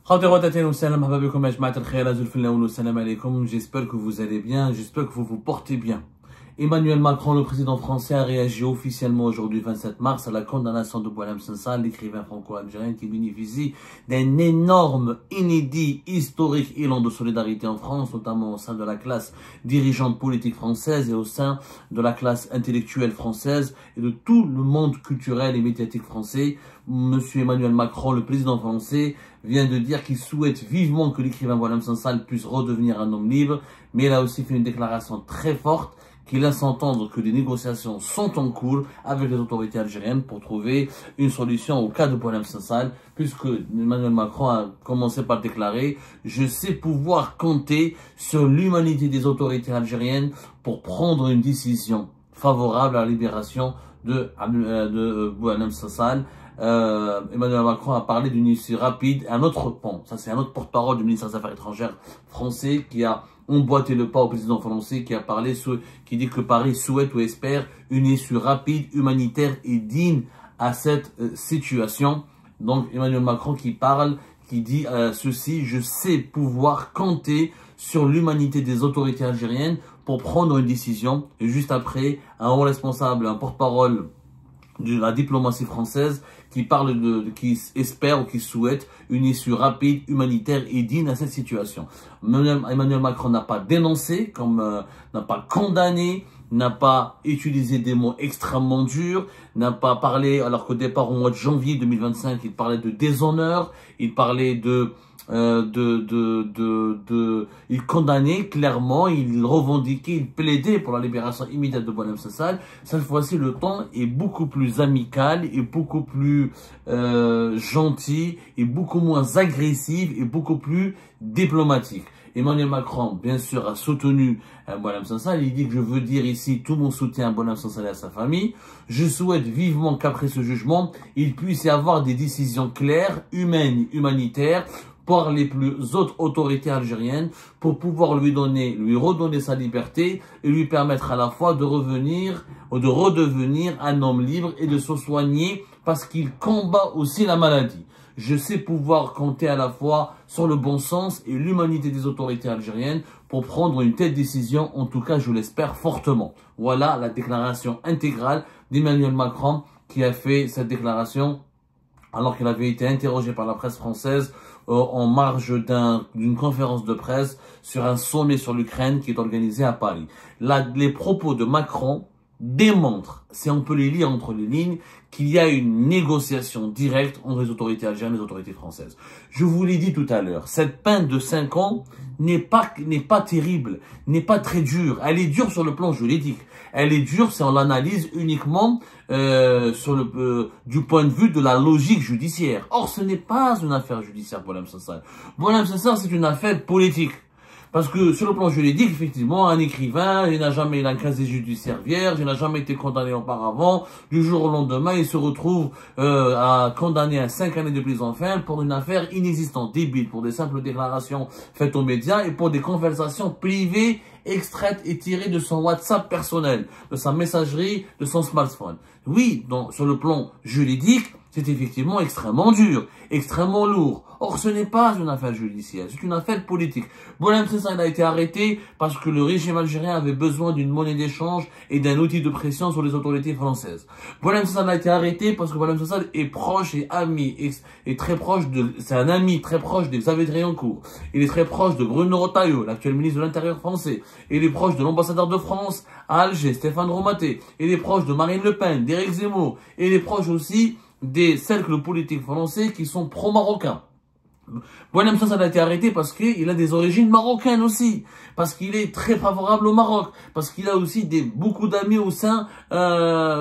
J'espère que vous allez bien, j'espère que vous vous portez bien. Emmanuel Macron, le président français, a réagi officiellement aujourd'hui 27 mars à la condamnation de Boualem Sansal, l'écrivain franco-algérien qui bénéficie d'un énorme, inédit, historique élan de solidarité en France, notamment au sein de la classe dirigeante politique française et au sein de la classe intellectuelle française et de tout le monde culturel et médiatique français. Monsieur Emmanuel Macron, le président français, vient de dire qu'il souhaite vivement que l'écrivain Boualem Sansal puisse redevenir un homme libre, mais il a aussi fait une déclaration très forte qui laisse entendre que des négociations sont en cours avec les autorités algériennes pour trouver une solution au cas de Boualem Sansal, puisque Emmanuel Macron a commencé par déclarer « Je sais pouvoir compter sur l'humanité des autorités algériennes pour prendre une décision favorable à la libération de Boualem Sansal ». Emmanuel Macron a parlé d'une issue rapide, un autre pont. Ça, c'est un autre porte-parole du ministère des Affaires étrangères français qui a emboîté le pas au président français, qui a parlé, qui dit que Paris souhaite ou espère une issue rapide, humanitaire et digne à cette situation. Donc, Emmanuel Macron qui parle, qui dit ceci: je sais pouvoir compter sur l'humanité des autorités algériennes pour prendre une décision. Et juste après, un haut responsable, un porte-parole de la diplomatie française qui parle qui espère ou qui souhaite une issue rapide, humanitaire et digne à cette situation. Emmanuel Macron n'a pas dénoncé, n'a pas condamné, n'a pas utilisé des mots extrêmement durs, n'a pas parlé, alors qu'au départ, au mois de janvier 2025, il parlait de déshonneur, il parlait il condamnait clairement, il revendiquait, il plaidait pour la libération immédiate de Boualem Sansal. Cette fois-ci, le ton est beaucoup plus amical et beaucoup plus gentil et beaucoup moins agressif et beaucoup plus diplomatique. Emmanuel Macron, bien sûr, a soutenu Boualem Sansal. Il dit que je veux dire ici tout mon soutien à Boualem Sansal et à sa famille. Je souhaite vivement qu'après ce jugement, il puisse y avoir des décisions claires, humaines, humanitaires, par les plus hautes autorités algériennes pour pouvoir lui redonner sa liberté et lui permettre à la fois de revenir ou de redevenir un homme libre et de se soigner parce qu'il combat aussi la maladie. Je sais pouvoir compter à la fois sur le bon sens et l'humanité des autorités algériennes pour prendre une telle décision, en tout cas je l'espère fortement. Voilà la déclaration intégrale d'Emmanuel Macron qui a fait cette déclaration alors qu'il avait été interrogé par la presse française en marge d'une conférence de presse sur un sommet sur l'Ukraine qui est organisé à Paris. Les propos de Macron démontrent, si on peut les lire entre les lignes, qu'il y a une négociation directe entre les autorités algériennes et les autorités françaises. Je vous l'ai dit tout à l'heure, cette peine de 5 ans n'est pas terrible, n'est pas très dure. Elle est dure sur le plan juridique. Elle est dure si on l'analyse uniquement du point de vue de la logique judiciaire. Or, ce n'est pas une affaire judiciaire, Boualem Sansal. Boualem Sansal, c'est une affaire politique. Parce que sur le plan juridique, effectivement, un écrivain, il a un casier judiciaire vierge, il n'a jamais été condamné auparavant. Du jour au lendemain, il se retrouve condamné à 5 années de prison ferme pour une affaire inexistante, débile, pour des simples déclarations faites aux médias et pour des conversations privées extraites et tirées de son WhatsApp personnel, de sa messagerie, de son smartphone. Oui, donc sur le plan juridique, c'est effectivement extrêmement dur, extrêmement lourd. Or, ce n'est pas une affaire judiciaire, c'est une affaire politique. Boualem Sansal a été arrêté parce que le régime algérien avait besoin d'une monnaie d'échange et d'un outil de pression sur les autorités françaises. Boualem Sansal a été arrêté parce que Boualem Sansal est proche et ami, c'est un ami très proche de Xavier Driancourt. Il est très proche de Bruno Retailleau, l'actuel ministre de l'Intérieur français. Il est proche de l'ambassadeur de France à Alger, Stéphane Romaté. Il est proche de Marine Le Pen, d'Éric Zemmour. Il est proche aussi des cercles politiques français qui sont pro-marocains. Boualem Sansal a été arrêté parce qu'il a des origines marocaines aussi, parce qu'il est très favorable au Maroc, parce qu'il a aussi beaucoup d'amis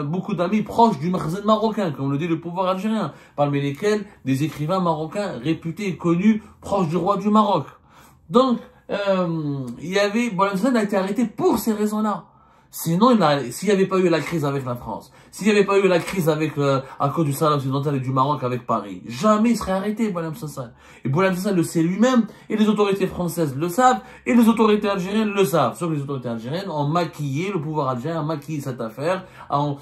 beaucoup d'amis proches du Makhzen marocain, comme le dit le pouvoir algérien, parmi lesquels des écrivains marocains réputés et connus proches du roi du Maroc. Donc, Boualem Sansal a été arrêté pour ces raisons-là. Sinon, s'il n'y avait pas eu la crise avec la France, s'il n'y avait pas eu la crise avec, à cause du Sahara occidental et du Maroc avec Paris, jamais il serait arrêté, Boualem Sansal. Et Boualem Sansal le sait lui-même, et les autorités françaises le savent, et les autorités algériennes le savent. Sauf que les autorités algériennes ont maquillé, le pouvoir algérien a maquillé cette affaire en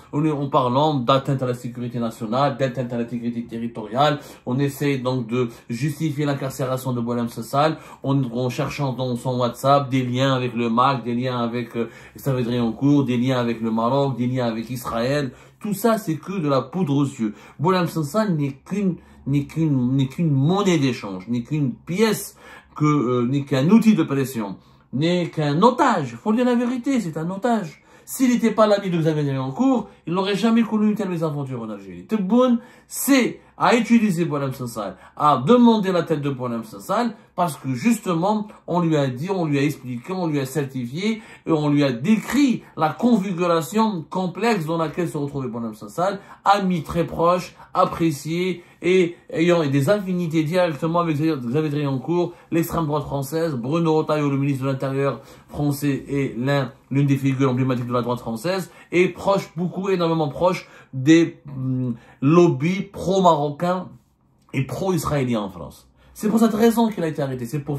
parlant d'atteinte à la sécurité nationale, d'atteinte à l'intégrité territoriale. On essaie donc de justifier l'incarcération de Boualem Sansal en cherchant dans son WhatsApp des liens avec le MAC, des liens avec Saavedri-en-Cour, des liens avec le Maroc, des liens avec Israël. Tout ça, c'est que de la poudre aux yeux. Boualem Sansal n'est qu'une monnaie d'échange, n'est qu'une pièce, n'est qu'un outil de pression, n'est qu'un otage. Faut dire la vérité, c'est un otage. S'il n'était pas l'ami de Xavier Deliancourt, il n'aurait jamais connu une telle mésaventure en Algérie. Tebboune, a utilisé Boualem Sansal, a demandé la tête de Boualem Sansal, parce que justement, on lui a dit, on lui a expliqué, on lui a certifié, et on lui a décrit la configuration complexe dans laquelle se retrouvait Boualem Sansal, ami très proche, apprécié, et ayant des affinités directement avec Xavier Deliancourt, l'extrême droite française, Bruno Retailleau, le ministre de l'Intérieur français, est l'une des figures emblématiques de la droite française, et proche, énormément proche des lobbies pro-marocains et pro-israéliens en France. C'est pour cette raison qu'il a été arrêté. C'est pour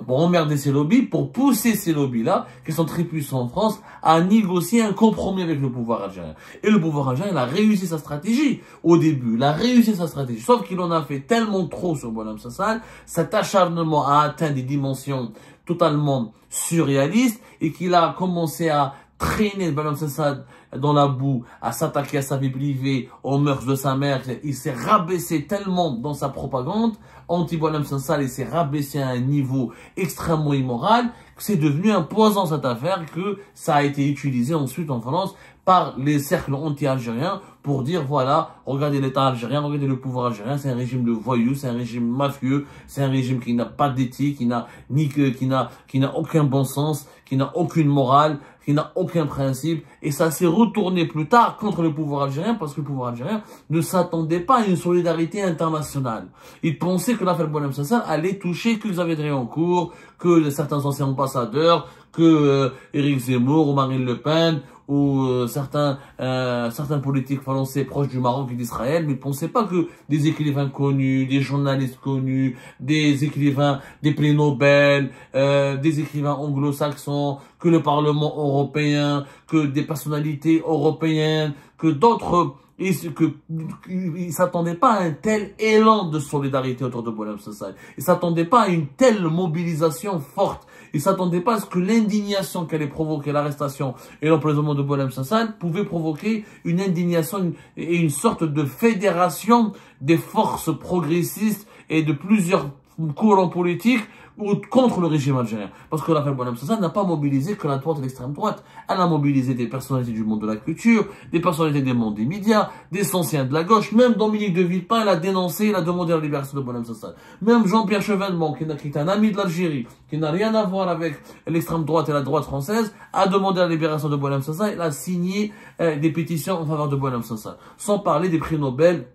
emmerder ces lobbies, pour pousser ces lobbies-là, qui sont très puissants en France, à négocier un compromis avec le pouvoir algérien. Et le pouvoir algérien, il a réussi sa stratégie au début. Il a réussi sa stratégie. Sauf qu'il en a fait tellement trop sur Boualem Sansal, cet acharnement a atteint des dimensions totalement surréalistes et qu'il a commencé à traîner Boualem Sansal dans la boue, à s'attaquer à sa vie privée, aux mœurs de sa mère. Il s'est rabaissé tellement dans sa propagande anti-Boualem Sansal, il s'est rabaissé à un niveau extrêmement immoral, que c'est devenu un poison cette affaire, que ça a été utilisé ensuite en France par les cercles anti-algériens pour dire voilà, regardez l'État algérien, regardez le pouvoir algérien, c'est un régime de voyous, c'est un régime mafieux, c'est un régime qui n'a pas d'éthique, qui n'a aucun bon sens, qui n'a aucune morale, qui n'a aucun principe, et ça s'est retourné plus tard contre le pouvoir algérien parce que le pouvoir algérien ne s'attendait pas à une solidarité internationale. Il pensait que l'affaire Boualem Sansal allait toucher que Xavier Deliancourt, que certains anciens ambassadeurs, que Éric Zemmour ou Marine Le Pen, ou certains politiques français proches du Maroc et d'Israël, mais ne pensaient pas que des écrivains connus, des journalistes connus, des écrivains des prix Nobel, des écrivains anglo-saxons, que le Parlement européen, que des personnalités européennes, que d'autres, ils s'attendaient pas à un tel élan de solidarité autour de Boualem Sansal. Ils s'attendaient pas à une telle mobilisation forte. Ils s'attendaient pas à ce que l'indignation qu'allait provoquer l'arrestation et l'emprisonnement de Boualem Sansal pouvait provoquer une indignation et une sorte de fédération des forces progressistes et de plusieurs courants politiques contre le régime algérien. Parce que l'affaire Boualem Sansal n'a pas mobilisé que la droite et l'extrême droite. Elle a mobilisé des personnalités du monde de la culture, des personnalités des mondes des médias, des anciens de la gauche. Même Dominique de Villepin, il a dénoncé, il a demandé la libération de Boualem Sansal. Même Jean-Pierre Chevènement, qui est un ami de l'Algérie, qui n'a rien à voir avec l'extrême droite et la droite française, a demandé la libération de Boualem Sansal. Il a signé des pétitions en faveur de Boualem Sansal. Sans parler des prix Nobel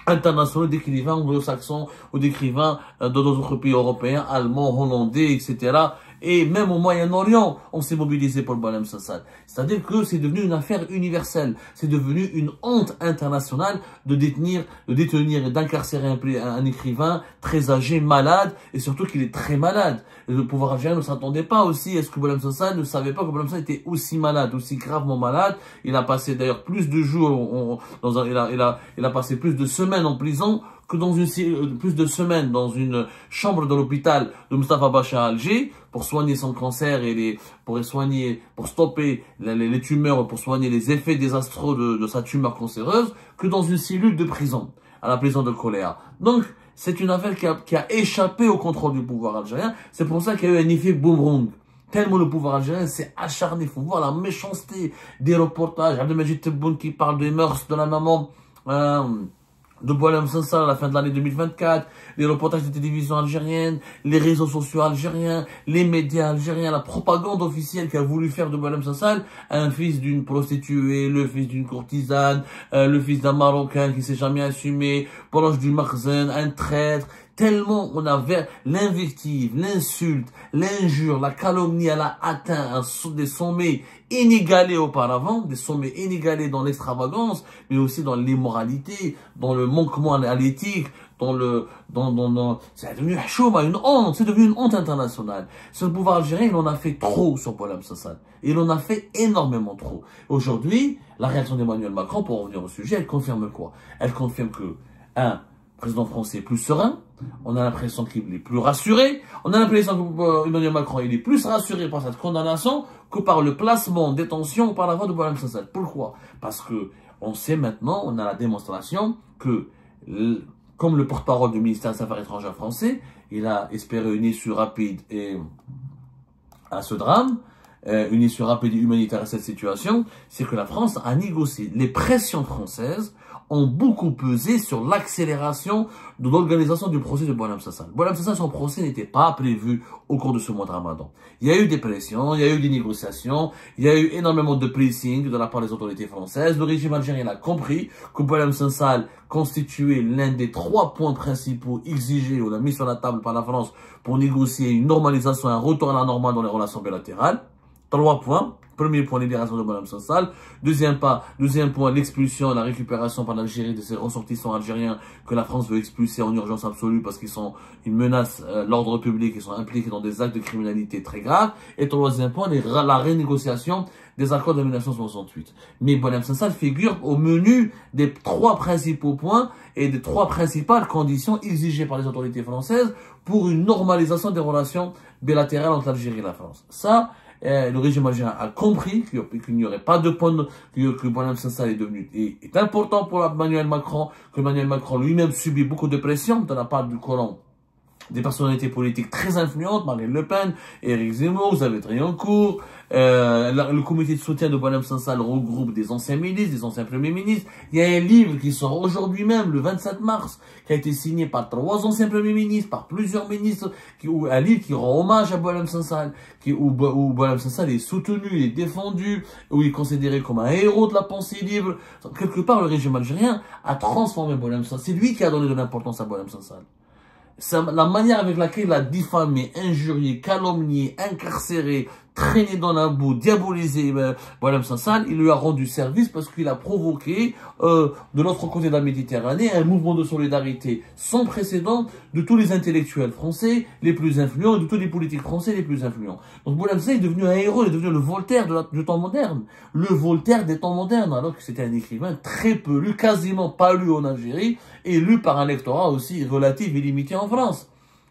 internationaux d'écrivains anglo-saxons ou d'écrivains d'autres pays européens, allemands, hollandais, etc. Et même au Moyen-Orient, on s'est mobilisé pour le Boualem Sansal. C'est-à-dire que c'est devenu une affaire universelle. C'est devenu une honte internationale de détenir et d'incarcérer un écrivain très âgé, malade, et surtout qu'il est très malade. Le pouvoir algérien ne s'attendait pas aussi. Est-ce que Boualem Sansal ne savait pas que Boualem Sansal était aussi malade, aussi gravement malade? Il a passé d'ailleurs plus de jours, il a passé plus de semaines en prison que plus de semaines dans une chambre de l'hôpital de Moustapha Bacha à Alger pour soigner son cancer et pour stopper les tumeurs, pour soigner les effets désastreux de sa tumeur cancéreuse, que dans une cellule de prison, à la prison de Kholéa. Donc, c'est une affaire qui a échappé au contrôle du pouvoir algérien. C'est pour ça qu'il y a eu un effet boomerang. Tellement le pouvoir algérien s'est acharné. Il faut voir la méchanceté des reportages. Abdelmajid Tebboune qui parle des mœurs de la maman de Boualem Sansal à la fin de l'année 2024, les reportages de télévision algérienne, les réseaux sociaux algériens, les médias algériens, la propagande officielle qu'a voulu faire de Boualem Sansal, un fils d'une prostituée, le fils d'une courtisane, le fils d'un Marocain qui s'est jamais assumé, proche du Makhzen, un traître, tellement on avait l'invective, l'insulte, l'injure, la calomnie, elle a atteint des sommets inégalés auparavant, des sommets inégalés dans l'extravagance, mais aussi dans l'immoralité, dans le manquement à l'éthique, c'est devenu une honte, c'est devenu une honte internationale. Ce pouvoir algérien, il en a fait trop sur Boualem Sansal. Il en a fait énormément trop. Aujourd'hui, la réaction d'Emmanuel Macron, pour revenir au sujet, elle confirme quoi? Elle confirme que, le président français est plus serein, on a l'impression qu'il est plus rassuré, on a l'impression que Emmanuel Macron, il est plus rassuré par cette condamnation que par le placement en détention par la voie de Boualem Sansal. Pourquoi? Parce que, on sait maintenant, on a la démonstration que, comme le porte-parole du ministère des Affaires étrangères français, il a espéré une issue rapide à ce drame, une issue rapide et humanitaire à cette situation, c'est que la France a négocié. Les pressions françaises ont beaucoup pesé sur l'accélération de l'organisation du procès de Boualem Sansal. Boualem Sansal, son procès n'était pas prévu au cours de ce mois de Ramadan. Il y a eu des pressions, il y a eu des négociations, il y a eu énormément de pressing de la part des autorités françaises. Le régime algérien a compris que Boualem Sansal constituait l'un des 3 points principaux exigés ou la mise sur la table par la France pour négocier une normalisation, un retour à la normale dans les relations bilatérales. 3 points. Premier point, libération de Boualem Sansal. Deuxième point, l'expulsion, la récupération par l'Algérie de ces ressortissants algériens que la France veut expulser en urgence absolue parce qu'ils sont une menace l'ordre public, ils sont impliqués dans des actes de criminalité très graves. Et troisième point, la renégociation des accords de 1968. Mais Boualem Sansal figure au menu des 3 principaux points et des 3 principales conditions exigées par les autorités françaises pour une normalisation des relations bilatérales entre l'Algérie et la France. Ça, le régime algérien a compris qu'il n'y aurait pas de point, que Boualem Sansal est important pour Emmanuel Macron, que Emmanuel Macron lui-même subit beaucoup de pression de la part du colon, des personnalités politiques très influentes, Marine Le Pen, Éric Zemmour, Xavier Triancourt. Le comité de soutien de Boualem Sansal regroupe des anciens ministres, des anciens premiers ministres. Il y a un livre qui sort aujourd'hui même, le 27 mars, qui a été signé par 3 anciens premiers ministres, par plusieurs ministres, un livre qui rend hommage à Boualem Sansal, où Boualem Sansal est soutenu, il est défendu, où il est considéré comme un héros de la pensée libre. Quelque part, le régime algérien a transformé Boualem Sansal. C'est lui qui a donné de l'importance à Boualem Sansal. La manière avec laquelle il a diffamé, injurié, calomnié, incarcéré, traîné dans la boue, diabolisé Boualem Sansal, il lui a rendu service parce qu'il a provoqué de l'autre côté de la Méditerranée un mouvement de solidarité sans précédent de tous les intellectuels français les plus influents et de tous les politiques français les plus influents. Donc Boualem Sansal est devenu un héros, il est devenu le Voltaire du temps moderne, le Voltaire des temps modernes, alors que c'était un écrivain très peu lu, quasiment pas lu en Algérie et lu par un lectorat aussi relatif et limité en France.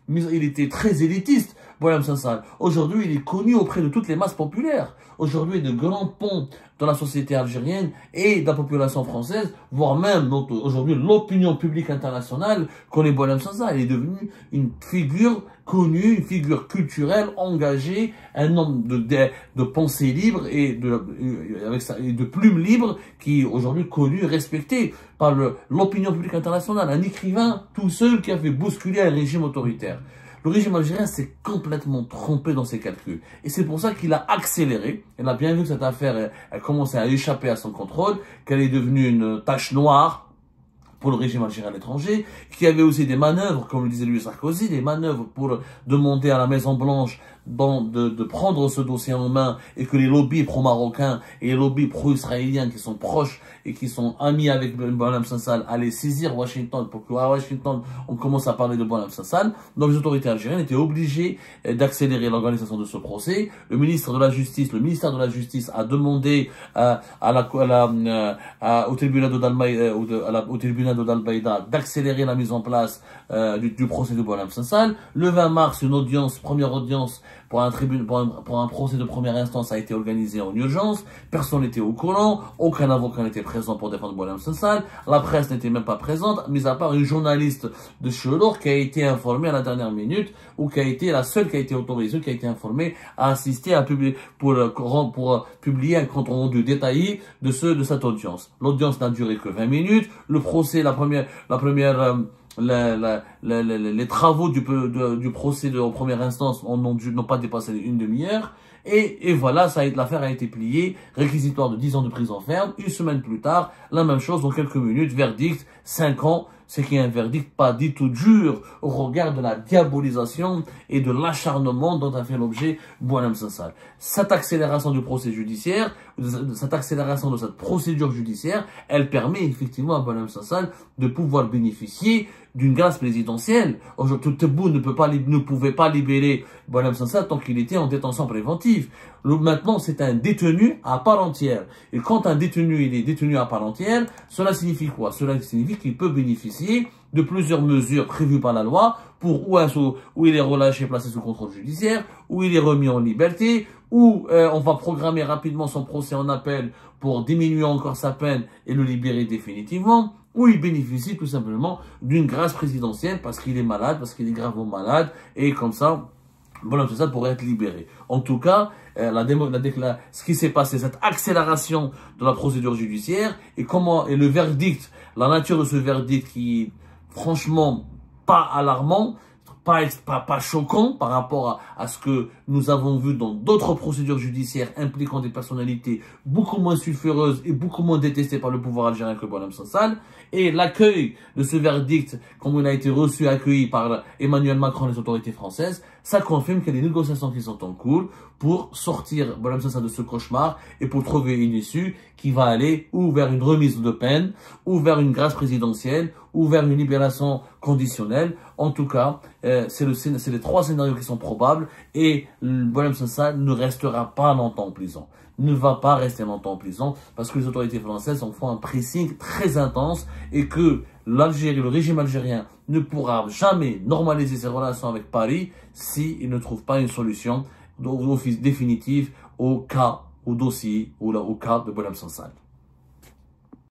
Mais il était très élitiste, Boualem Sansal. Aujourd'hui, il est connu auprès de toutes les masses populaires. Aujourd'hui, de grands ponts dans la société algérienne et de la population française, voire même aujourd'hui l'opinion publique internationale connaît Boualem Sansal. Il est devenu une figure connue, une figure culturelle, engagée, un homme de pensée libre et de plume libre qui est aujourd'hui connu et respecté par l'opinion publique internationale. Un écrivain tout seul qui a fait bousculer un régime autoritaire. Le régime algérien s'est complètement trompé dans ses calculs. Et c'est pour ça qu'il a accéléré. Il a bien vu que cette affaire, elle commençait à échapper à son contrôle, qu'elle est devenue une tache noire pour le régime algérien à l'étranger, qu'il y avait aussi des manœuvres, comme le disait Louis Sarkozy, des manœuvres pour demander à la Maison-Blanche de prendre ce dossier en main et que les lobbies pro-marocains et les lobbies pro-israéliens qui sont proches et qui sont amis avec Boualem Sansal allaient saisir Washington pour qu'à Washington on commence à parler de Boualem Sansal. Donc les autorités algériennes étaient obligées d'accélérer l'organisation de ce procès. Le ministère de la Justice a demandé au tribunal de Dal-Baïda d'accélérer la mise en place du procès de Boualem Sansal. Le 20 mars, première audience pour un procès de première instance a été organisé en urgence. Personne n'était au courant, aucun avocat n'était présent pour défendre Boualem Sansal. La presse n'était même pas présente, mis à part une journaliste de Chelor qui a été informée à la dernière minute, ou qui a été la seule qui a été autorisée, qui a été informée à assister à publier pour publier un compte rendu détaillé de cette audience. L'audience n'a duré que 20 minutes. Le procès, les travaux du procès en première instance n'ont pas dépassé une demi-heure. Et voilà, l'affaire a été pliée, réquisitoire de 10 ans de prison ferme. Une semaine plus tard, la même chose, dans quelques minutes, verdict, 5 ans, c'est qu'il y a un verdict pas du tout dur au regard de la diabolisation et de l'acharnement dont a fait l'objet Boualem Sansal. Cette accélération du procès judiciaire, cette accélération de cette procédure judiciaire, elle permet effectivement à Boualem Sansal de pouvoir bénéficier d'une grâce présidentielle. Aujourd'hui, Tebboune ne pouvait pas libérer Boualem Sansal tant qu'il était en détention préventive. Maintenant, c'est un détenu à part entière. Et quand un détenu, il est détenu à part entière, cela signifie quoi? Cela signifie qu'il peut bénéficier de plusieurs mesures prévues par la loi pour où il est relâché, placé sous contrôle judiciaire, où il est remis en liberté, où on va programmer rapidement son procès en appel pour diminuer encore sa peine et le libérer définitivement, où il bénéficie tout simplement d'une grâce présidentielle parce qu'il est malade, parce qu'il est gravement malade, et comme ça, Boualem Sansal pourrait être libéré. En tout cas, ce qui s'est passé, cette accélération de la procédure judiciaire, et le verdict, la nature de ce verdict qui, franchement, pas alarmant, pas choquant par rapport à ce que nous avons vu dans d'autres procédures judiciaires impliquant des personnalités beaucoup moins sulfureuses et beaucoup moins détestées par le pouvoir algérien que Boualem Sansal. Et l'accueil de ce verdict, comme il a été reçu, accueilli par Emmanuel Macron et les autorités françaises, ça confirme qu'il y a des négociations qui sont en cours pour sortir Boualem Sansal de ce cauchemar et pour trouver une issue qui va aller ou vers une remise de peine, ou vers une grâce présidentielle, ou vers une libération conditionnelle. En tout cas, c'est les trois scénarios qui sont probables et Boualem Sansal ne restera pas longtemps en prison. Ne va pas rester longtemps en prison parce que les autorités françaises en font un pressing très intense et que le régime algérien ne pourra jamais normaliser ses relations avec Paris s'il ne trouve pas une solution définitive au dossier ou au cas de Boualem Sansal.